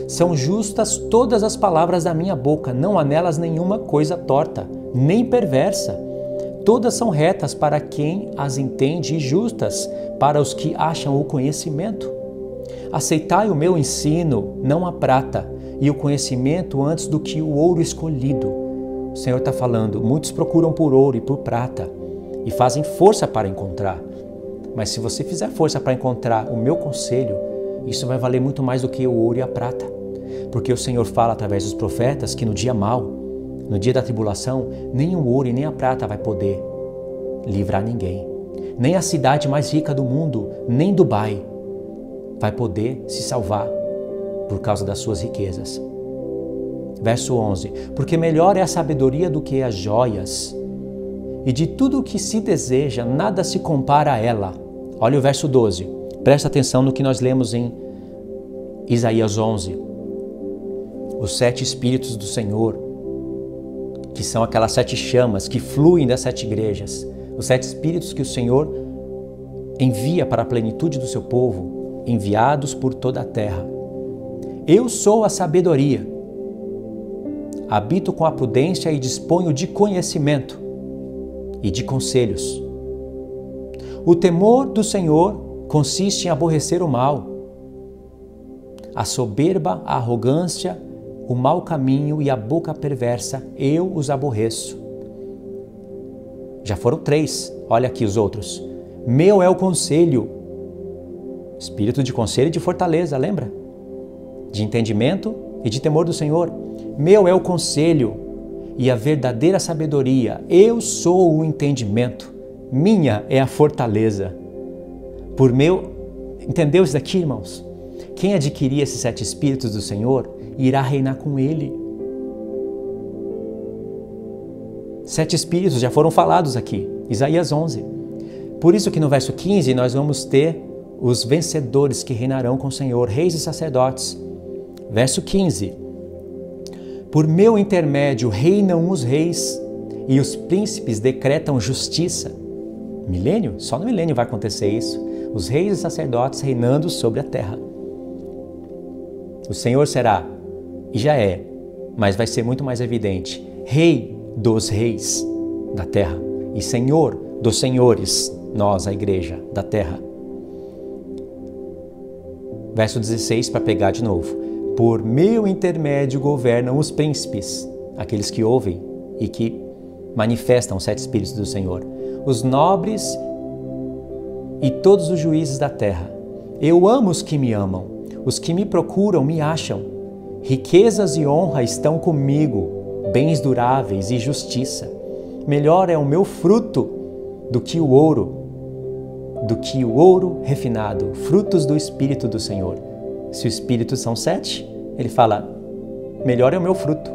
São justas todas as palavras da minha boca, não há nelas nenhuma coisa torta, nem perversa. Todas são retas para quem as entende e justas para os que acham o conhecimento. Aceitai o meu ensino, não a prata, e o conhecimento antes do que o ouro escolhido. O Senhor está falando, muitos procuram por ouro e por prata e fazem força para encontrar. Mas se você fizer força para encontrar o meu conselho, isso vai valer muito mais do que o ouro e a prata. Porque o Senhor fala através dos profetas que no dia mau, no dia da tribulação, nem o ouro e nem a prata vai poder livrar ninguém. Nem a cidade mais rica do mundo, nem Dubai, vai poder se salvar por causa das suas riquezas. Verso 11. Porque melhor é a sabedoria do que as joias, e de tudo o que se deseja, nada se compara a ela. Olha o verso 12. Presta atenção no que nós lemos em Isaías 11. Os 7 Espíritos do Senhor, que são aquelas 7 chamas que fluem das 7 igrejas. Os 7 Espíritos que o Senhor envia para a plenitude do seu povo, enviados por toda a terra. Eu sou a sabedoria. Habito com a prudência e disponho de conhecimento e de conselhos. O temor do Senhor consiste em aborrecer o mal, a soberba, a arrogância, o mau caminho e a boca perversa, eu os aborreço. Já foram 3, olha aqui os outros. Meu é o conselho, espírito de conselho e de fortaleza, lembra? De entendimento e de temor do Senhor. Meu é o conselho e a verdadeira sabedoria. Eu sou o entendimento. Minha é a fortaleza. Por meu... Entendeu isso daqui, irmãos? Quem adquirir esses 7 Espíritos do Senhor irá reinar com Ele. 7 Espíritos já foram falados aqui. Isaías 11. Por isso que no verso 15 nós vamos ter os vencedores que reinarão com o Senhor, reis e sacerdotes. Verso 15. Por meu intermédio reinam os reis e os príncipes decretam justiça. Milênio? Só no milênio vai acontecer isso. Os reis e sacerdotes reinando sobre a terra. O Senhor será, e já é, mas vai ser muito mais evidente, Rei dos reis da terra e Senhor dos senhores, nós, a igreja da terra. Verso 16, para pegar de novo. Por meu intermédio governam os príncipes, aqueles que ouvem e que manifestam os 7 Espíritos do Senhor, os nobres e todos os juízes da terra. Eu amo os que me amam, os que me procuram me acham. Riquezas e honra estão comigo, bens duráveis e justiça. Melhor é o meu fruto do que o ouro refinado, frutos do Espírito do Senhor. Se o Espírito são 7, ele fala, melhor é o meu fruto,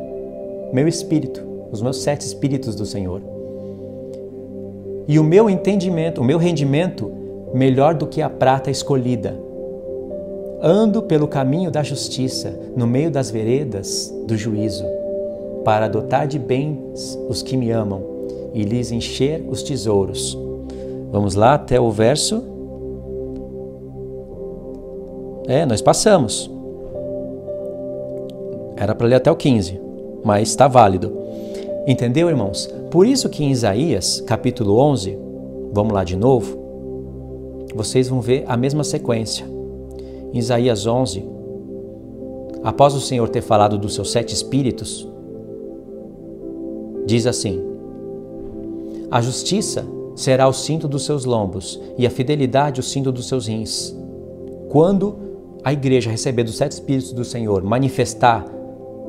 meu Espírito, os meus 7 Espíritos do Senhor. E o meu entendimento, o meu rendimento, melhor do que a prata escolhida. Ando pelo caminho da justiça, no meio das veredas do juízo, para dotar de bens os que me amam e lhes encher os tesouros. Vamos lá até o verso. Nós passamos. Era para ler até o 15, mas está válido. Entendeu, irmãos? Por isso que em Isaías, capítulo 11, vamos lá de novo, vocês vão ver a mesma sequência. Em Isaías 11, após o Senhor ter falado dos seus 7 espíritos, diz assim: a justiça será o cinto dos seus lombos e a fidelidade o cinto dos seus rins. Quando a igreja receber dos 7 espíritos do Senhor, manifestar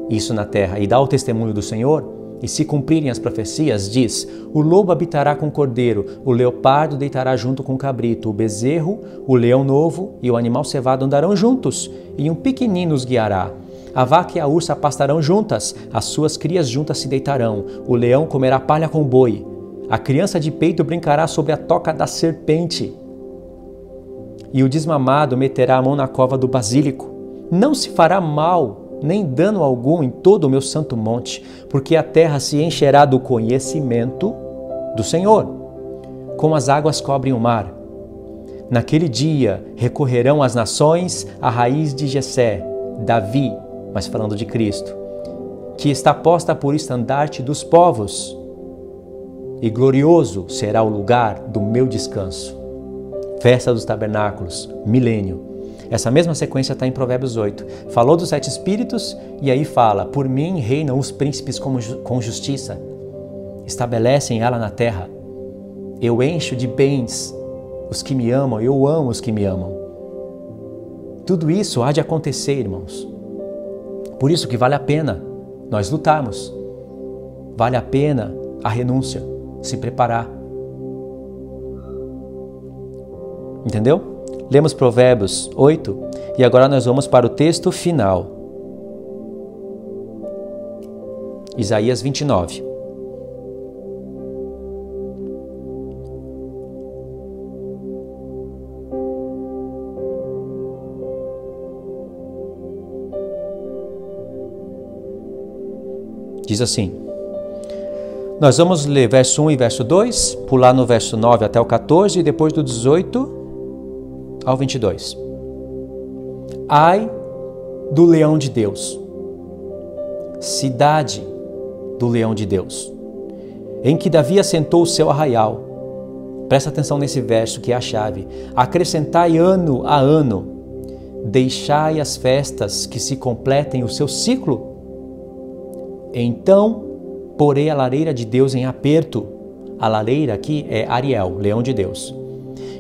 isso na terra e dar o testemunho do Senhor, e se cumprirem as profecias, diz: o lobo habitará com o cordeiro, o leopardo deitará junto com o cabrito, o bezerro, o leão novo e o animal cevado andarão juntos, e um pequenino os guiará. A vaca e a ursa pastarão juntas, as suas crias juntas se deitarão, o leão comerá palha com o boi, a criança de peito brincará sobre a toca da serpente, e o desmamado meterá a mão na cova do basílico. Não se fará mal nem dano algum em todo o meu santo monte, porque a terra se encherá do conhecimento do Senhor, como as águas cobrem o mar. Naquele dia recorrerão as nações à raiz de Jessé, Davi, mas falando de Cristo, que está posta por estandarte dos povos, e glorioso será o lugar do meu descanso. Festa dos tabernáculos, milênio. Essa mesma sequência está em Provérbios 8. Falou dos 7 espíritos e aí fala: por mim reinam os príncipes com justiça, estabelecem ela na terra. Eu encho de bens os que me amam, eu amo os que me amam. Tudo isso há de acontecer, irmãos. Por isso que vale a pena nós lutarmos. Vale a pena a renúncia, se preparar. Entendeu? Lemos Provérbios 8 e agora nós vamos para o texto final. Isaías 29. Diz assim: nós vamos ler verso 1 e verso 2, pular no verso 9 até o 14 e depois do 18 ao 22. Ai do leão de Deus, cidade do leão de Deus, em que Davi assentou o seu arraial. Presta atenção nesse verso que é a chave. Acrescentai ano a ano, deixai as festas que se completem o seu ciclo. Então porei a lareira de Deus em aperto. A lareira aqui é Ariel, leão de Deus.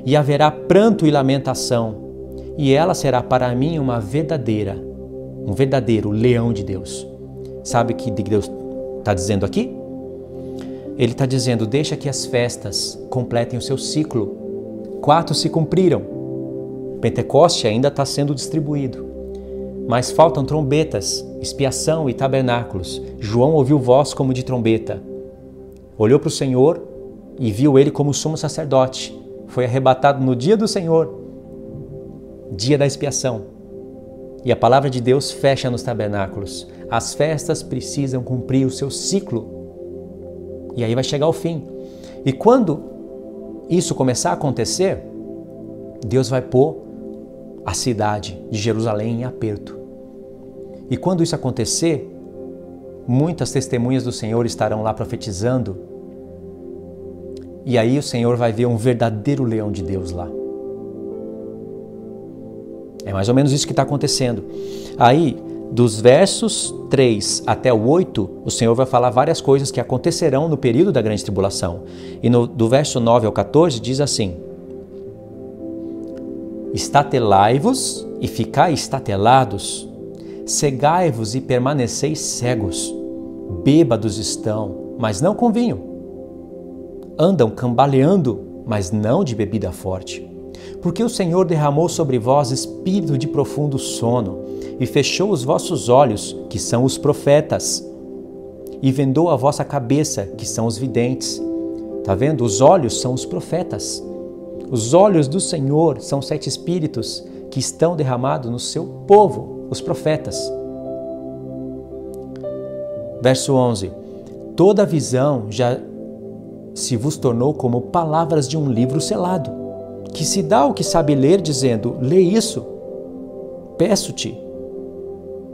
E haverá pranto e lamentação, e ela será para mim um verdadeiro leão de Deus. Sabe o que Deus está dizendo aqui? Ele está dizendo: deixa que as festas completem o seu ciclo. 4 se cumpriram. Pentecoste ainda está sendo distribuído. Mas faltam trombetas, expiação e tabernáculos. João ouviu voz como de trombeta. Olhou para o Senhor e viu ele como sumo sacerdote, foi arrebatado no dia do Senhor, dia da expiação. E a palavra de Deus fecha nos tabernáculos. As festas precisam cumprir o seu ciclo. E aí vai chegar o fim. E quando isso começar a acontecer, Deus vai pôr a cidade de Jerusalém em aperto. E quando isso acontecer, muitas testemunhas do Senhor estarão lá profetizando. E aí o Senhor vai ver um verdadeiro leão de Deus lá. É mais ou menos isso que está acontecendo. Aí, dos versos 3 até o 8, o Senhor vai falar várias coisas que acontecerão no período da grande tribulação. E do verso 9 ao 14 diz assim: Estatelai-vos e ficai estatelados, cegai-vos e permaneceis cegos, bêbados estão, mas não com vinho. Andam cambaleando, mas não de bebida forte. Porque o Senhor derramou sobre vós espírito de profundo sono, e fechou os vossos olhos, que são os profetas, e vendou a vossa cabeça, que são os videntes. Tá vendo? Os olhos são os profetas. Os olhos do Senhor são 7 espíritos que estão derramados no seu povo, os profetas. Verso 11. Toda visão já se vos tornou como palavras de um livro selado, que se dá ao que sabe ler, dizendo: lê isso, peço-te.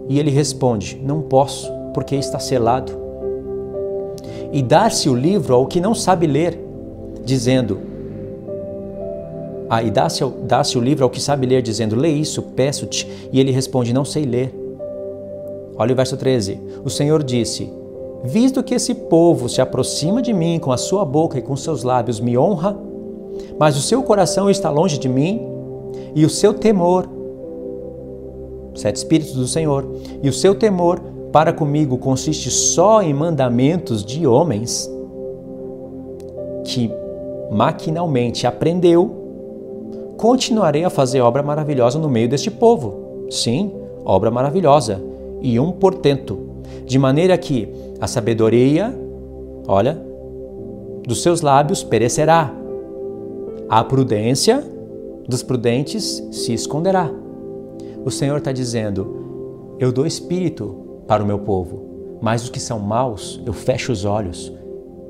E ele responde: não posso, porque está selado. E dar-se o livro ao que não sabe ler, dizendo: dá-se o livro ao que sabe ler, dizendo: lê isso, peço-te. E ele responde: não sei ler. Olha o verso 13. O Senhor disse: visto que esse povo se aproxima de mim com a sua boca e com seus lábios me honra, mas o seu coração está longe de mim, e o seu temor, 7 espíritos do Senhor, e o seu temor para comigo consiste só em mandamentos de homens, que maquinalmente aprendeu, continuarei a fazer obra maravilhosa no meio deste povo. Sim, obra maravilhosa, e um portento, de maneira que a sabedoria, olha, dos seus lábios perecerá. A prudência dos prudentes se esconderá. O Senhor está dizendo: eu dou espírito para o meu povo, mas os que são maus, eu fecho os olhos,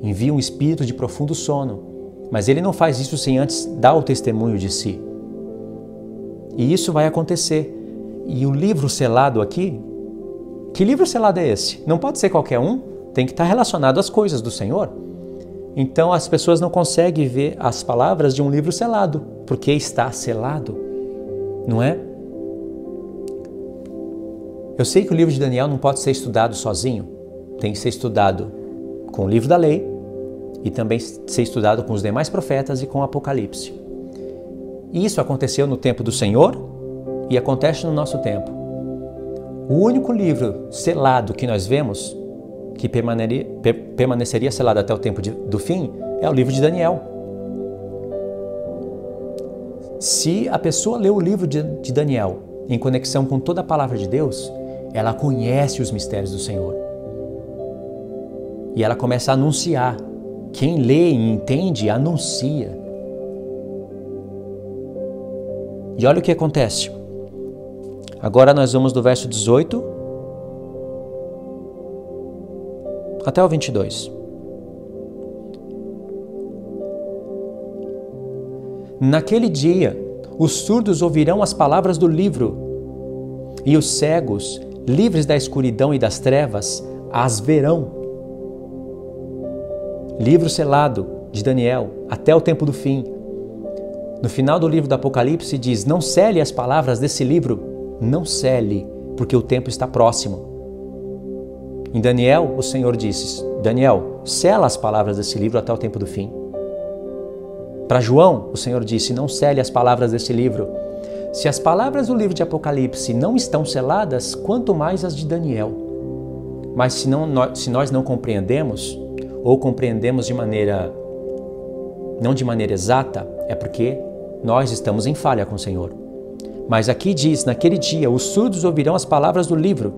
envio um espírito de profundo sono. Mas ele não faz isso sem antes dar o testemunho de si. E isso vai acontecer. E o livro selado aqui, que livro selado é esse? Não pode ser qualquer um, tem que estar relacionado às coisas do Senhor. Então as pessoas não conseguem ver as palavras de um livro selado, porque está selado, não é? Eu sei que o livro de Daniel não pode ser estudado sozinho, tem que ser estudado com o livro da lei e também ser estudado com os demais profetas e com o Apocalipse. Isso aconteceu no tempo do Senhor e acontece no nosso tempo. O único livro selado que nós vemos, que permaneceria selado até o tempo do fim, é o livro de Daniel. Se a pessoa lê o livro de Daniel em conexão com toda a palavra de Deus, ela conhece os mistérios do Senhor. E ela começa a anunciar. Quem lê e entende, anuncia. E olha o que acontece. Agora nós vamos do verso 18 até o 22. Naquele dia, os surdos ouvirão as palavras do livro, e os cegos, livres da escuridão e das trevas, as verão. Livro selado de Daniel, até o tempo do fim. No final do livro do Apocalipse diz: não cele as palavras desse livro, não cele, porque o tempo está próximo. Em Daniel, o Senhor disse: Daniel, sela as palavras desse livro até o tempo do fim. Para João, o Senhor disse: não cele as palavras desse livro. Se as palavras do livro de Apocalipse não estão seladas, quanto mais as de Daniel. Mas se nós não compreendemos, ou compreendemos não de maneira exata, é porque nós estamos em falha com o Senhor. Mas aqui diz: naquele dia os surdos ouvirão as palavras do livro,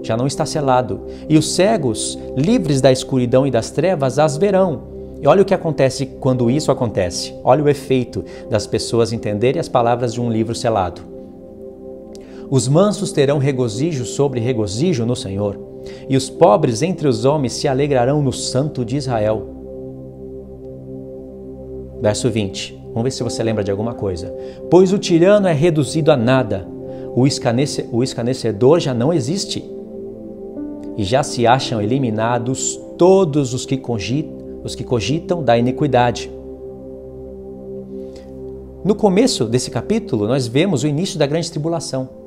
já não está selado, e os cegos, livres da escuridão e das trevas, as verão, E olha o que acontece quando isso acontece. Olha o efeito das pessoas entenderem as palavras de um livro selado. Os mansos terão regozijo sobre regozijo no Senhor, e os pobres entre os homens se alegrarão no Santo de Israel. Verso 20. Vamos ver se você lembra de alguma coisa. Pois o tirano é reduzido a nada, o escarnecedor já não existe, e já se acham eliminados todos os que cogitam da iniquidade. No começo desse capítulo, nós vemos o início da grande tribulação.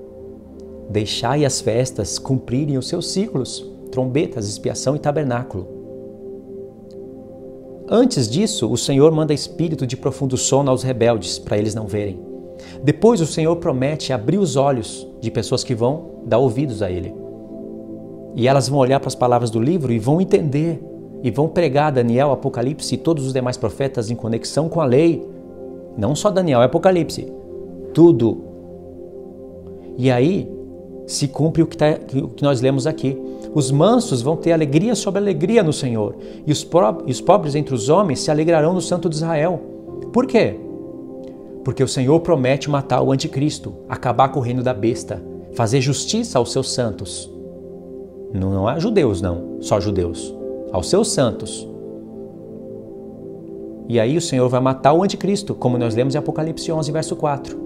Deixai as festas cumprirem os seus ciclos, trombetas, expiação e tabernáculo. Antes disso, o Senhor manda espírito de profundo sono aos rebeldes, para eles não verem. Depois o Senhor promete abrir os olhos de pessoas que vão dar ouvidos a Ele. E elas vão olhar para as palavras do livro e vão entender, e vão pregar Daniel, Apocalipse e todos os demais profetas em conexão com a lei. Não só Daniel e Apocalipse, tudo. E aí se cumpre o que nós lemos aqui. Os mansos vão ter alegria sobre alegria no Senhor, e os pobres entre os homens se alegrarão no Santo de Israel. Por quê? Porque o Senhor promete matar o anticristo, acabar com o reino da besta, fazer justiça aos seus santos. Não a judeus, não, só judeus. Aos seus santos. E aí o Senhor vai matar o anticristo, como nós lemos em Apocalipse 11, verso 4.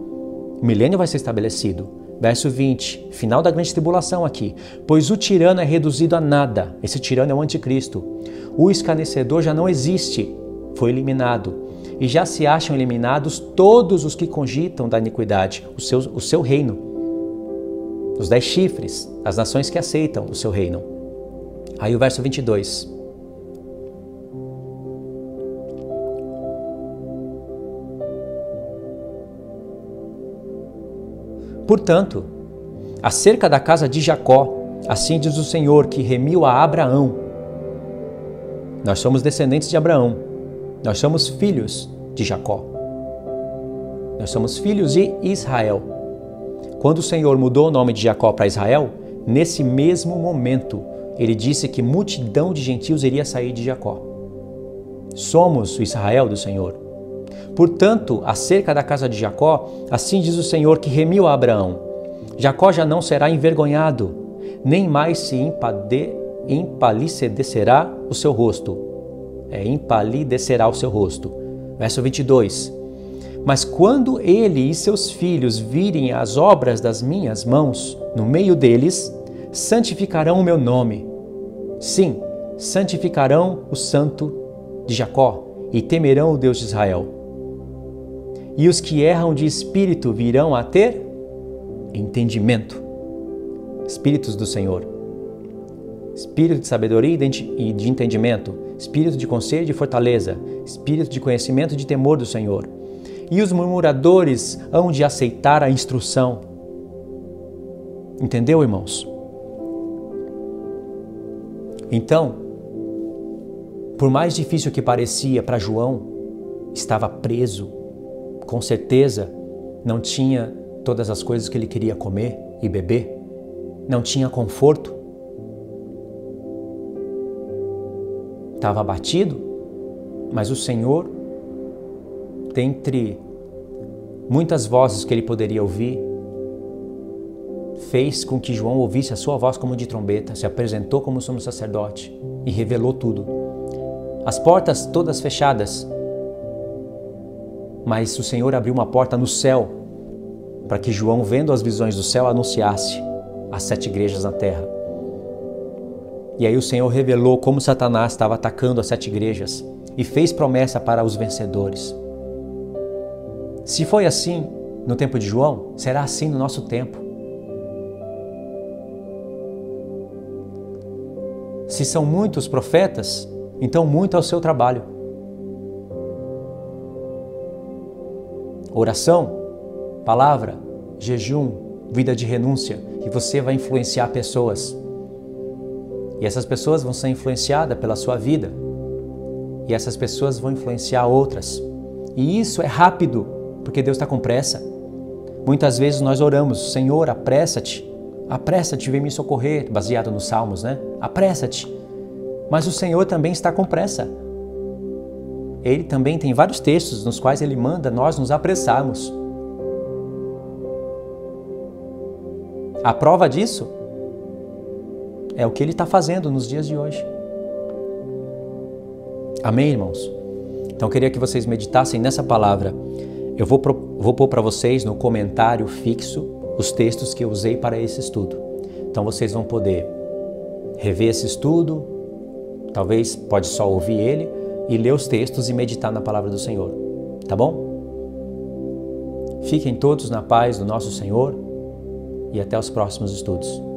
O milênio vai ser estabelecido. Verso 20, final da grande tribulação aqui. Pois o tirano é reduzido a nada. Esse tirano é o anticristo. O escarnecedor já não existe, foi eliminado. E já se acham eliminados todos os que cogitam da iniquidade, o seu reino. Os 10 chifres, as nações que aceitam o seu reino. Aí o verso 22. Portanto, acerca da casa de Jacó, assim diz o Senhor que remiu a Abraão. Nós somos descendentes de Abraão. Nós somos filhos de Jacó. Nós somos filhos de Israel. Quando o Senhor mudou o nome de Jacó para Israel, nesse mesmo momento, ele disse que multidão de gentios iria sair de Jacó. Somos o Israel do Senhor. Portanto, acerca da casa de Jacó, assim diz o Senhor que remiu a Abraão. Jacó já não será envergonhado, nem mais se empalidecerá o seu rosto. Empalidecerá o seu rosto. Verso 22. Mas quando ele e seus filhos virem as obras das minhas mãos, no meio deles, santificarão o meu nome. Sim, santificarão o Santo de Jacó e temerão o Deus de Israel. E os que erram de espírito virão a ter entendimento. Espíritos do Senhor. Espírito de sabedoria e de entendimento. Espírito de conselho e de fortaleza. Espírito de conhecimento e de temor do Senhor. E os murmuradores hão de aceitar a instrução. Entendeu, irmãos? Então, por mais difícil que parecia para João, estava preso. Com certeza, não tinha todas as coisas que ele queria comer e beber. Não tinha conforto. Estava abatido, mas o Senhor, dentre muitas vozes que ele poderia ouvir, fez com que João ouvisse a sua voz como de trombeta, se apresentou como sumo sacerdote e revelou tudo. As portas todas fechadas, mas o Senhor abriu uma porta no céu para que João, vendo as visões do céu, anunciasse as 7 igrejas na terra. E aí o Senhor revelou como Satanás estava atacando as 7 igrejas e fez promessa para os vencedores. Se foi assim no tempo de João, será assim no nosso tempo. Se são muitos profetas, então muito é o seu trabalho. Oração, palavra, jejum, vida de renúncia, e você vai influenciar pessoas. E essas pessoas vão ser influenciadas pela sua vida. E essas pessoas vão influenciar outras. E isso é rápido, porque Deus está com pressa. Muitas vezes nós oramos, Senhor, apressa-te, vem me socorrer, baseado nos Salmos, né? Apressa-te. Mas o Senhor também está com pressa. ele também tem vários textos nos quais ele manda nós nos apressarmos. A prova disso é o que ele está fazendo nos dias de hoje. Amém, irmãos? Então, eu queria que vocês meditassem nessa palavra. Eu vou pôr para vocês no comentário fixo os textos que eu usei para esse estudo. Então, vocês vão poder rever esse estudo, talvez pode só ouvir ele e ler os textos e meditar na palavra do Senhor. Tá bom? Fiquem todos na paz do nosso Senhor e até os próximos estudos.